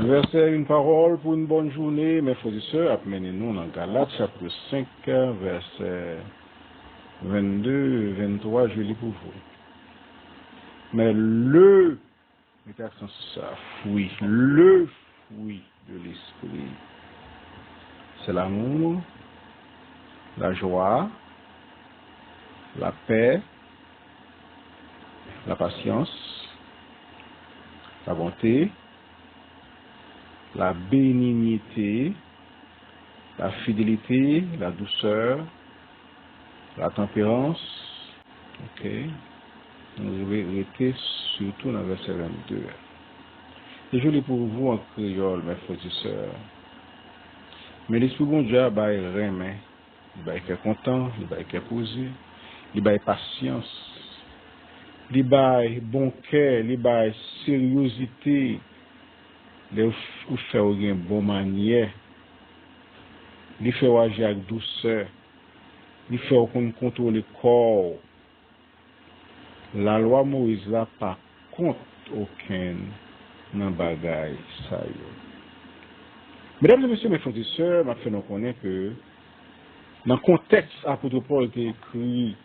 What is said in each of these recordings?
Verset, une parole pour une bonne journée, mes frères et sœurs, amenez-nous dans Galates, chapitre 5, verset 22, 23, je lis pour vous. Mais mettez accent sur ça, le fruit de l'esprit, c'est l'amour, la joie, la paix, la patience, la bonté, la bénignité, la fidélité, la douceur, la tempérance. Ok. Nous rester surtout dans le verset 22. Et je lis pour vous en créole, mes frères et sœurs. Mais l'Esprit bon Dieu, il va remettre, il va être content, il va être posé, il va être patience, il va être bon cœur, il va être sérieuxité, il va faire une bonne manière, il fait agir avec douceur, il fait contrôler le corps. La loi Moïse là pas compte aucun dans bagaille ça yo. Mesdames et messieurs, mes frères et sœurs, m'a fait nous connaître que dans le contexte apôtre Paul qui écrit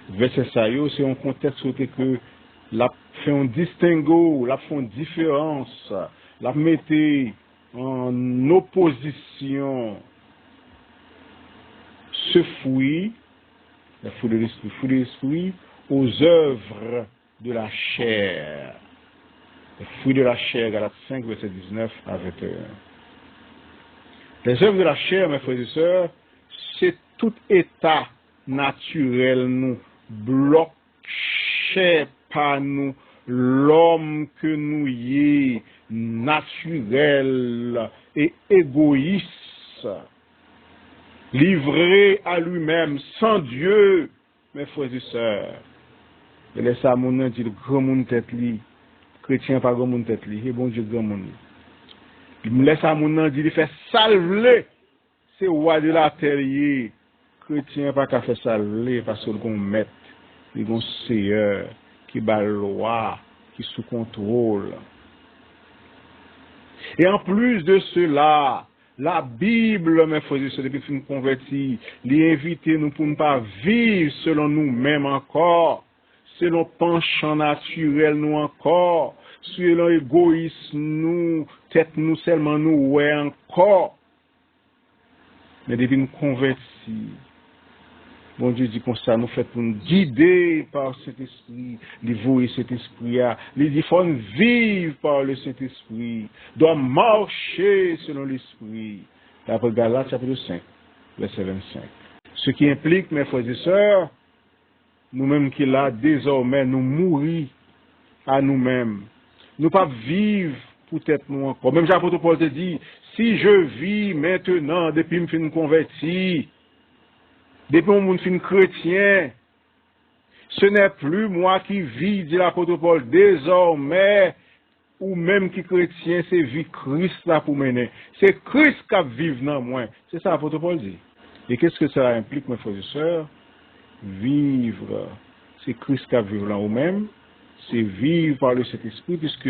verset ça yo, c'est un contexte où que la fait un distinguo, la fait une différence, la mettait en opposition ce fruit, le fruit de l'esprit, aux œuvres de la chair. Le fruit de la chair, Galates 5, verset 19 à 21. Les œuvres de la chair, mes frères et sœurs, c'est tout état naturel nous, bloque chair par nous, l'homme que nous y est, naturel et égoïste, livré à lui-même, sans Dieu, mes frères et sœurs. Et laisse à mon nom dire grand monde tête li, chrétien pas grand monde tête li, et bon Dieu grand monde. Il me laisse à mon nom dire il fait salver, c'est roi de la terre, chrétien pas qu'à faire salver parce qu'on met, il gon seigneur qui bat loi, qui sous contrôle. Et en plus de cela, la Bible, mes frères et sœurs, depuis que nous convertis, l'invite nous pour ne pas vivre selon nous-mêmes encore, selon penchant naturel nous encore, selon égoïsme nous, tête nous seulement nous, ouais encore. Mais depuis nous convertis, bon Dieu dit comme ça, nous fait pour nous guider par cet esprit, les voyer cet esprit, les dit faut vivre par le Saint-Esprit, doit marcher selon l'esprit. D'après Galates chapitre 5, verset 25. Ce qui implique, mes frères et sœurs, nous-mêmes qui là, désormais, nous mourir à nous-mêmes. Nous pas vivre pour être nous encore. Même l'apôtre Paul te dit, si je vis maintenant, depuis que je me suis converti, depuis que je suis chrétien, ce n'est plus moi qui vis, dit l'apôtre Paul, désormais, ou même qui chrétien, c'est vie Christ là pour mener. C'est Christ qui vit dans moi. C'est ça l'apôtre Paul dit. Et qu'est-ce que cela implique, mes frères et sœurs? Vivre, c'est Christ qui vit là nous-mêmes, c'est vivre par le Saint-Esprit, puisque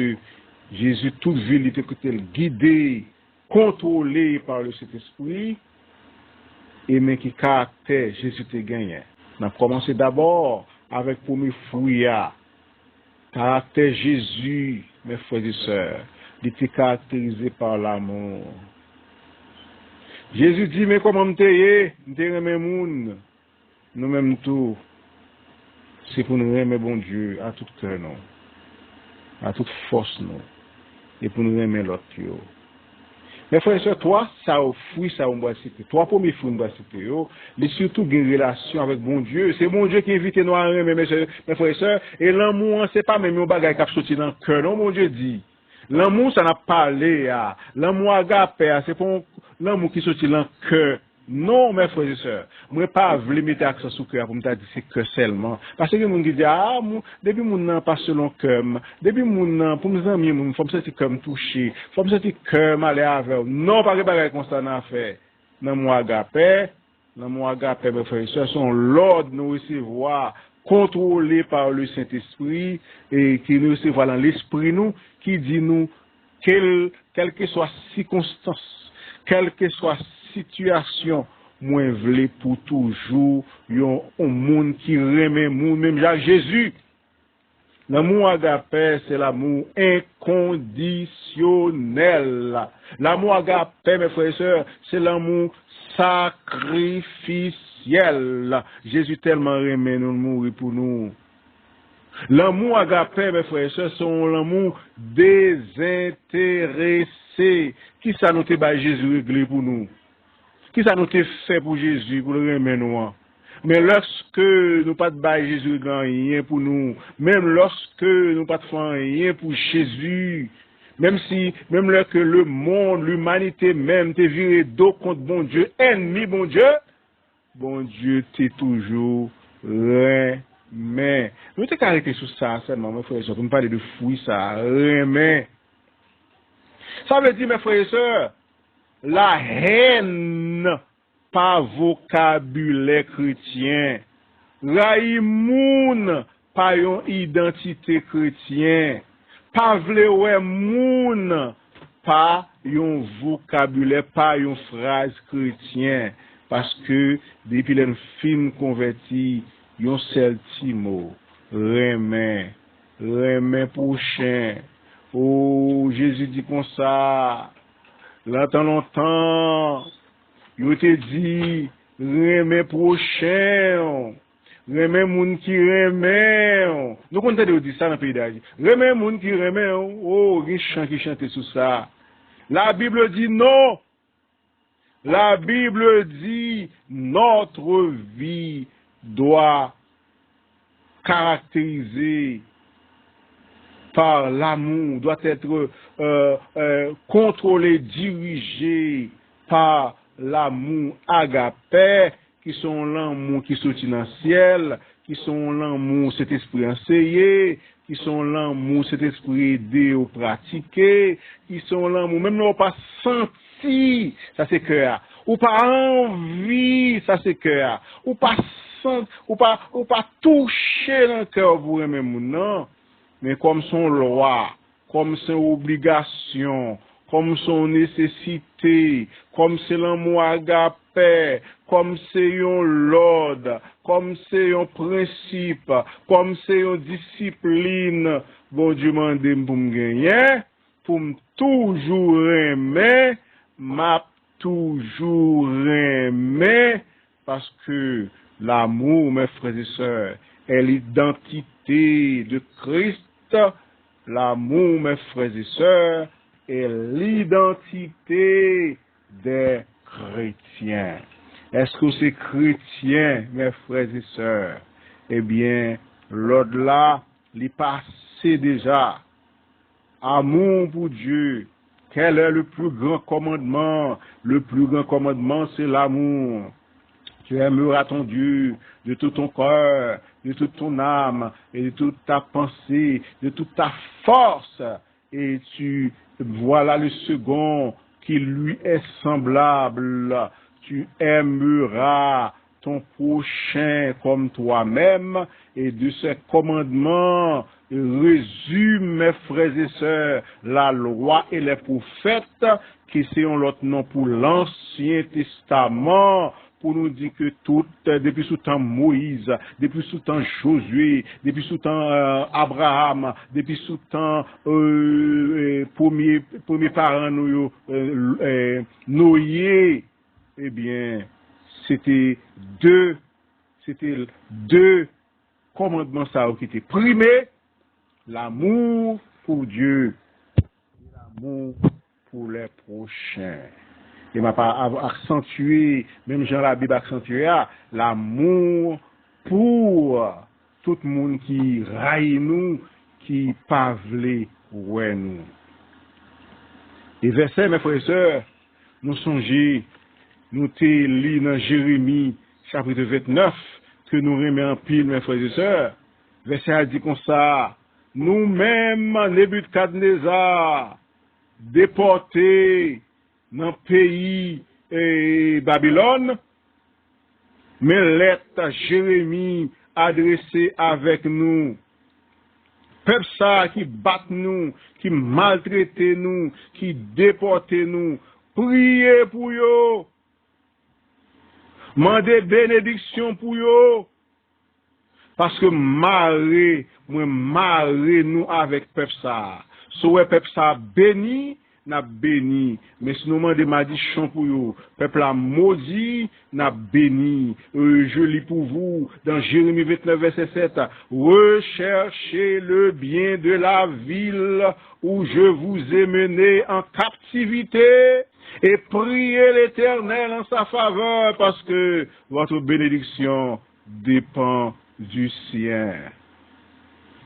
Jésus, toute vie, il était guidé, contrôlé par le Saint-Esprit, et mais qui caractère Jésus te gagné. On a commencé d'abord avec le premier fruit, caractère Jésus, mes frères et sœurs, il était caractérisé par l'amour. Jésus dit, mais comment m'teye, m'teye moun, nous-mêmes tout, c'est pour nous aimer bon Dieu à tout cœur, non, à toute force, non, et pour nous aimer l'autre. Mais frère et sœur, toi, ça au fruit, ça on doit citer. Toi, premier fruit, on doit citer. Mais surtout, une relation avec bon Dieu. C'est bon Dieu qui invite nous à aimer, mes frères et sœurs. Et l'amour, c'est pas même un bagage qui a sorti dans le cœur. Non, mon Dieu dit. L'amour, ça n'a pas parlé. L'amour agape, c'est pas l'amour qui sorti dans le cœur. Non, mes frères et sœurs, moi pas voulu mettre accent sur le cœur pour me dire c'est que seulement. Parce que les gens disent, depuis mon nom pas selon cœur, depuis mon nom, pour mes amis, il faut me sentir comme touché, il faut me sentir cœur aller avec. Non, pas que bagage constant à faire. Dans mon agape, mes frères et sœurs, sont l'ordre nous recevoir, contrôlé par le Saint-Esprit, et qui nous recevoir dans l'esprit nous, qui dit nous, quelle que soit circonstance, quelle que soit situation, moi vle pour toujours yon un monde qui remet moun, même Jacques Jésus. L'amour agapé, c'est l'amour inconditionnel. L'amour agapé, mes frères et sœurs, c'est l'amour sacrificiel. Jésus tellement remet nous mourir pour nous. L'amour agapé, mes frères et sœurs, c'est l'amour désintéressé. Qui ça nous te bat Jésus réglé pour nous? Qui ça nous te fait pour Jésus, pour le remettre nous? Mais lorsque nous pas de bail Jésus rien pour nous, même lorsque nous pas de faire rien pour Jésus, même lorsque le monde, l'humanité même te viré dos contre bon Dieu, ennemi bon Dieu t'es toujours remet. Nous t'es arrêté sur ça seulement, mes frères et sœurs, pour me parler de fouille ça, remet. Ça veut dire, mes frères et sœurs, la haine, pas vocabulaire chrétien. Raïmoun, pas yon identité chrétien. Pas vle ouais moun, pas yon vocabulaire, pas yon phrase chrétien. Parce que, depuis les films convertis, yon seul petit mot. Remet prochain. Oh, Jésus dit comme ça. Longtemps, yo te dit, remet prochain, remet moun qui remet. Nous comptons de dire ça dans le pays d'Haïti. Remet moun qui remet, oh, il y a un chant qui chante sur ça. La Bible dit non. La Bible dit, notre vie doit caractériser par l'amour, doit être contrôlé, dirigé par l'amour agapé, qui sont l'amour qui sortit dans le ciel, qui sont l'amour cet esprit enseigné, qui sont l'amour cet esprit aidé au pratiquer, qui sont l'amour même nous pas senti, ça c'est cœur, ou pas envie, ça c'est cœur, ou pas senti, ou pas toucher dans le cœur pour aimer moun non. Mais comme son loi, comme son obligation, comme son nécessité, comme c'est l'amour agapé, comme c'est un l'ordre, comme c'est un principe, comme c'est une discipline, bon Dieu m'a dit pour me gagner, pour me toujours aimer, m'a toujours aimer, parce que l'amour, mes frères et sœurs, est l'identité de Christ. L'amour, mes frères et sœurs, est l'identité des chrétiens. Est-ce que c'est chrétien, mes frères et sœurs? Eh bien, l'au-delà, l'y passé déjà. Amour pour Dieu. Quel est le plus grand commandement? Le plus grand commandement, c'est l'amour. Tu aimeras ton Dieu de tout ton cœur, de toute ton âme, et de toute ta pensée, de toute ta force. Et voilà le second qui lui est semblable. Tu aimeras ton prochain comme toi-même. Et de ces commandements résume, mes frères et sœurs, la loi et les prophètes, qui sont l'autre nom pour l'Ancien Testament, pour nous dire que tout, depuis sous temps Moïse, depuis sous temps Josué, depuis sous temps Abraham, depuis sous temps premier parents nous Noé, eh bien, c'était deux commandements ça qui étaient primés, l'amour pour Dieu, l'amour pour les prochains. Et m'a pas accentué, même Jean la Bible accentué, l'amour pour tout le monde qui raille nous, qui pas vle ouais nous. Et verset, mes frères et sœurs, nous songez, nous te lis dans Jérémie, chapitre 29, que nous remet en pile, mes frères et sœurs. Verset a dit comme ça, nous-mêmes, Nebuchadnezzar, déportés dans le pays Babylone, mais lettre Jérémie adressée avec nous. peuple ça qui bat nous, qui maltraite nous, qui déporte nous, priez pour eux. Mandez bénédiction pour eux. Parce que marrer nous avec peuple ça. Soit peuple ça béni, n'a béni. Mais si nous demandons malédiction pour eux, peuple a maudit, n'a béni. Je lis pour vous dans Jérémie 29, verset 7. Recherchez le bien de la ville où je vous ai mené en captivité et priez l'Éternel en sa faveur parce que votre bénédiction dépend du sien.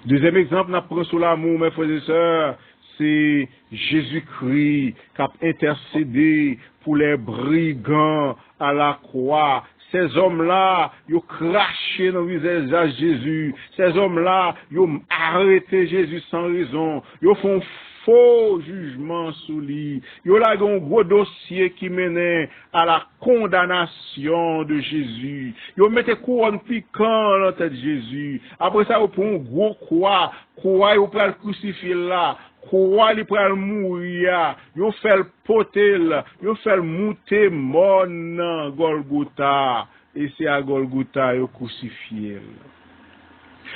Deuxième exemple, nous prenons sur l'amour, mes frères et sœurs, c'est Jésus-Christ qui a intercédé pour les brigands à la croix. Ces hommes-là, ils ont craché dans le visage de Jésus. Ces hommes-là, ils ont arrêté Jésus sans raison. Ils font faux jugement sous lui. Il y a un gros dossier qui menait à la condamnation de Jésus. Il mettait couronne piquant dans la tête de Jésus. Après ça, il prend un gros croix. Croix, il prend le crucifié là. Croix, il prend le mourir. Il fait le potel. Il fait le mouter mon Golgotha. Et c'est à Golgotha, il crucifié.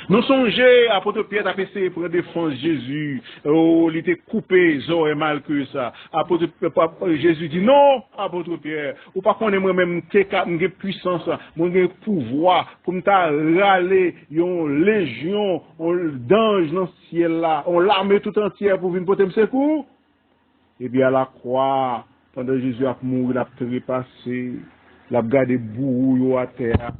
Nous songeons, apôtre Pierre a essayé pour défendre Jésus. Oh, il était coupé, zo et mal que ça. Apôtre Jésus dit non, apôtre Pierre. Ou pas qu'on est moi-même, j'ai puissance, j'ai pouvoir, pour me râler, une légion, d'anges dans le ciel là, on l'armée tout entière pour venir porter me secours. Et bien à la croix, pendant Jésus a mouru, il a trépassé, il a gardé bourreau à terre.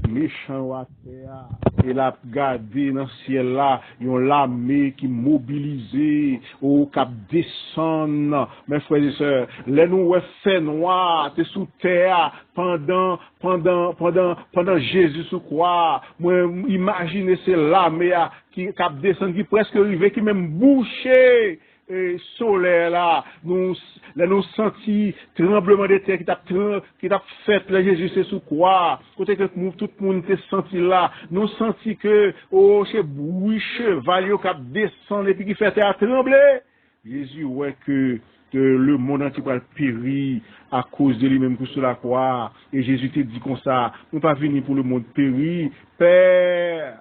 Méchant à terre, et la gardé dans le ciel là, ils ont l'armée qui mobilisée au cap descend. Mes frères et sœurs, les nous fait noir, t'es sous terre pendant Jésus sous croix. Moi, imaginez c'est l'armée qui cap descend, qui presque arrivé, qui même bouché. Solaire là, nous senti tremblement de terre qui t'a fait là Jésus c'est sous quoi, côté que tout le monde était senti là, nous senti que chez bruit cheval qui descend et puis qui fait terre trembler. Jésus ouais que le monde entier va périr à cause de lui-même sur la croix, et Jésus te dit comme ça, nous pas venir pour le monde périr, Père,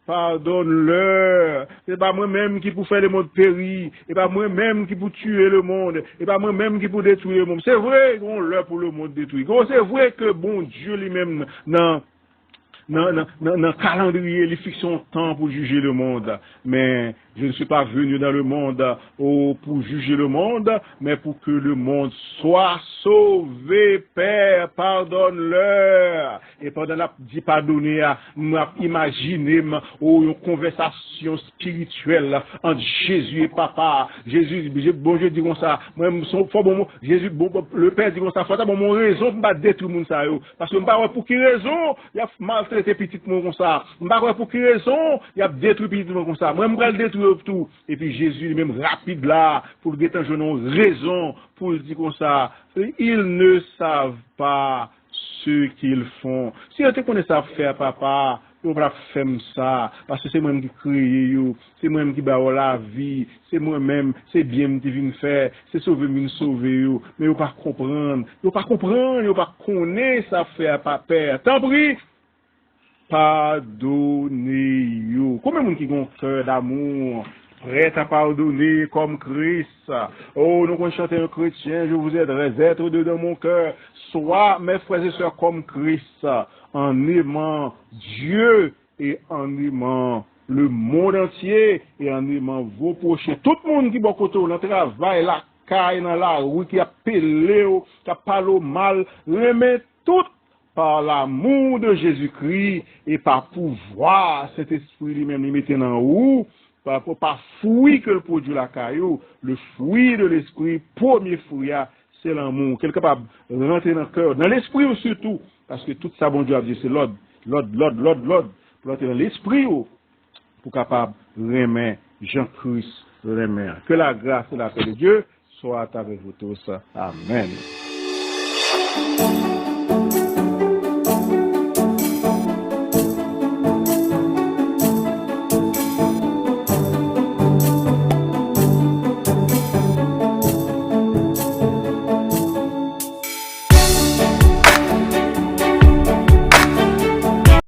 pardonne-leur. C'est pas moi-même qui pour faire le monde périr. C'est pas moi-même qui pour tuer le monde. C'est pas moi-même qui pour détruire le monde. C'est vrai qu'on l'heure pour le monde détruire. C'est vrai que bon Dieu lui-même dans calendrier, il fixe son temps pour juger le monde. Mais je ne suis pas venu dans le monde pour juger le monde, mais pour que le monde soit sauvé. Père, pardonne-leur. Et pendant la dit pardonner, imaginez une conversation spirituelle entre Jésus et Papa. Jésus, bon Dieu dit comme ça. Moi, Jésus, le Père dit comme ça. Faut d'abord mon raison pour pas détruire le monde ça. Parce que je ne sais pas pour quelle raison il a maltraité petit monde comme ça. Je ne sais pas pour quelle raison il a détruit petit monde comme ça. Moi, je vais le détruire tout. Et puis Jésus lui-même rapide là pour détendre une raison pour dire comme ça. Ils ne savent pas ce qu'ils font. Si on te connaît ça faire papa, on va faire ça parce que c'est moi-même qui crée, c'est moi-même qui bat la vie, c'est moi-même, c'est bien qui vient faire, c'est sauver mais on pas comprendre, on pas connaître ça faire papa. Tant pis. Pardonnez-vous. Combien de monde qui ont un cœur d'amour, prêt à pardonner comme Christ? Oh, nous qu'on chante un chrétien, je vous aiderai d'être dedans mon cœur. Soit, mes frères et sœurs, comme Christ, en aimant Dieu et en aimant le monde entier et en aimant vos prochains. Tout le monde qui va côté dans le travail, la caille, dans la rue, qui a pelé, qui a parlé mal, remet tout par l'amour de Jésus-Christ et par pouvoir, cet esprit lui-même, il mettait en haut, par fruit que le produit la caillou, le fruit de l'esprit, premier fruit, c'est l'amour. Quel capable de rentrer dans le cœur, dans l'esprit surtout, parce que tout ça, bon Dieu a dit, c'est l'ordre, pour rentrer dans l'esprit, pour capable de remettre Jean-Christ, remettre. Que la grâce et la paix de Dieu soient avec vous tous. Amen.